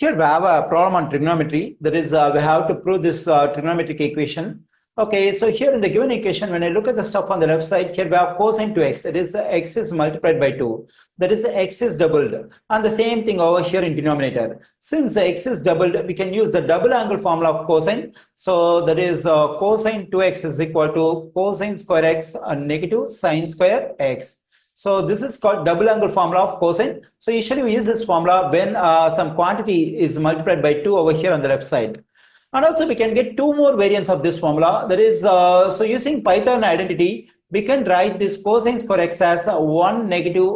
Here we have a problem on trigonometry. That is, we have to prove this trigonometric equation. Okay, so here in the given equation, when I look at the stuff on the left side, here we have cosine 2x. That is, x is multiplied by 2. That is, x is doubled. And the same thing over here in denominator. Since x is doubled, we can use the double angle formula of cosine. So that is, cosine 2x is equal to cosine square x negative sine square x. So this is called double angle formula of cosine. So usually we use this formula when some quantity is multiplied by 2 over here on the left side. And also we can get two more variants of this formula. That is, so using Pythagorean identity, we can write this cosine square x as 1 negative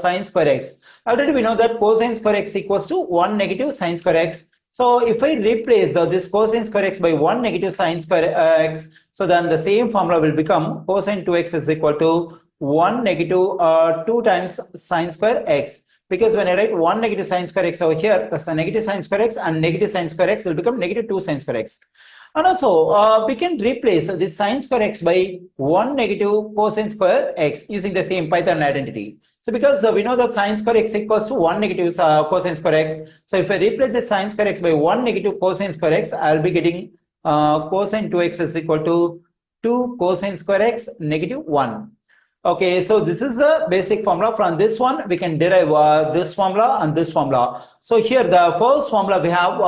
sine square x. Already we know that cosine square x equals to 1 negative sine square x. So if I replace this cosine square x by 1 negative sine square x, so then the same formula will become cosine 2x is equal to 1 negative 2 times sine square x. Because when I write 1 negative sine square x over here, that's the negative sine square x, and negative sine square x will become negative 2 sine square x. And also we can replace this sine square x by 1 negative cosine square x using the same Pythagorean identity. So because we know that sine square x equals to 1 negative cosine square x. So if I replace the sine square x by 1 negative cosine square x, I'll be getting cosine 2x is equal to 2 cosine square x negative 1. Okay, so this is the basic formula. From this one, we can derive this formula and this formula. So here the first formula we have,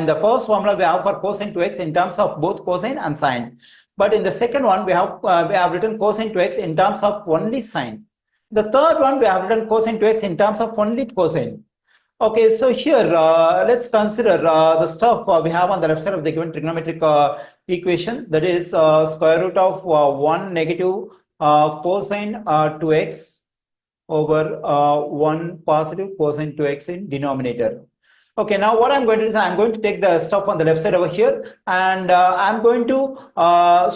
the first formula we have for cosine 2x in terms of both cosine and sine. But in the second one, we have written cosine 2x in terms of only sine. The third one, we have written cosine 2x in terms of only cosine. Okay, so here let's consider the stuff we have on the left side of the given trigonometric equation. That is square root of 1 negative cosine 2x over 1 positive cosine 2x in denominator. Okay, now what I'm going to do is I'm going to take the stuff on the left side over here, and I'm going to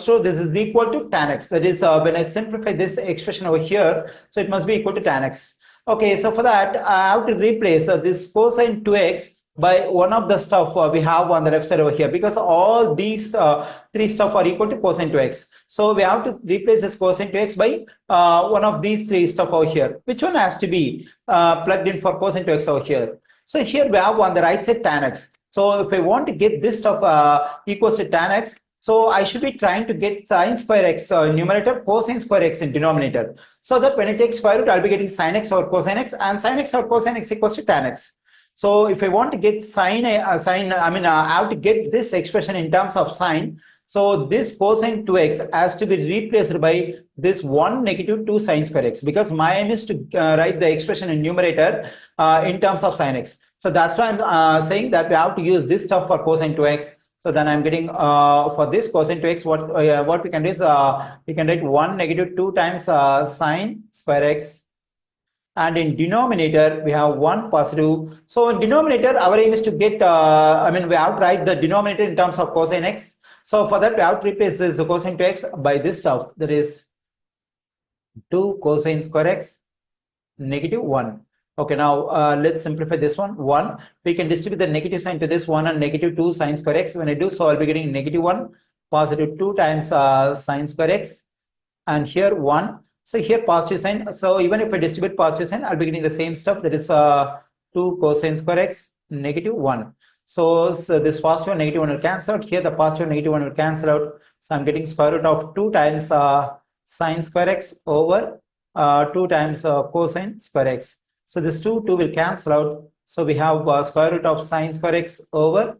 show this is equal to tan x. That is, when I simplify this expression over here, so it must be equal to tan x. Okay, so for that I have to replace this cosine 2x by one of the stuff we have on the left side over here, because all these three stuff are equal to cosine 2x. So we have to replace this cosine 2x by one of these three stuff over here. Which one has to be plugged in for cosine 2x over here? So here we have on the right side tan x. So if I want to get this stuff equals to tan x, so I should be trying to get sine square x numerator, cosine square x in denominator. So that when I take square root, I'll be getting sine x over cosine x, and sine x over cosine x equals to tan x. So if I want to get I have to get this expression in terms of sine. So this cosine 2x has to be replaced by this 1 negative 2 sine square x, because my aim is to write the expression in numerator in terms of sine x. So that's why I'm saying that we have to use this stuff for cosine 2x. So then I'm getting for this cosine 2x, what we can do is we can write 1 negative 2 times sine square x. And in denominator, we have 1 positive. So in denominator, our aim is to get, we have to write the denominator in terms of cosine x. So for that, we have to replace this cosine 2x by this stuff. That is 2 cosine square x negative 1. Okay, now let's simplify this one. 1. We can distribute the negative sign to this 1 and negative 2 sine square x. When I do so, I'll be getting negative 1 positive 2 times sine square x. And here 1. So here positive sign. So even if I distribute positive sign, I'll be getting the same stuff. That is 2 cosine square x negative 1. So this positive and negative 1 will cancel out. Here the positive and negative 1 will cancel out. So I'm getting square root of 2 times sine square x over 2 times cosine square x. So this 2 will cancel out. So we have square root of sine square x over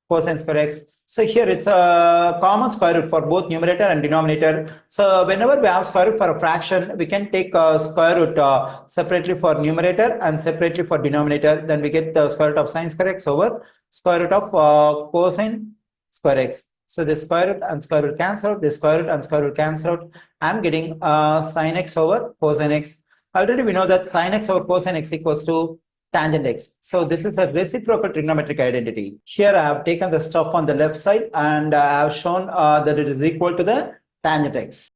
cosine square x. So here it's a common square root for both numerator and denominator. So whenever we have square root for a fraction, we can take square root separately for numerator and separately for denominator. Then we get the square root of sine square x over square root of cosine square x. So this square root and square root cancel out, this square root and square root cancel out. I'm getting sine x over cosine x. Already we know that sine x over cosine x equals to tangent x. So this is a reciprocal trigonometric identity. Here I have taken the stuff on the left side, and I have shown that it is equal to the tangent x.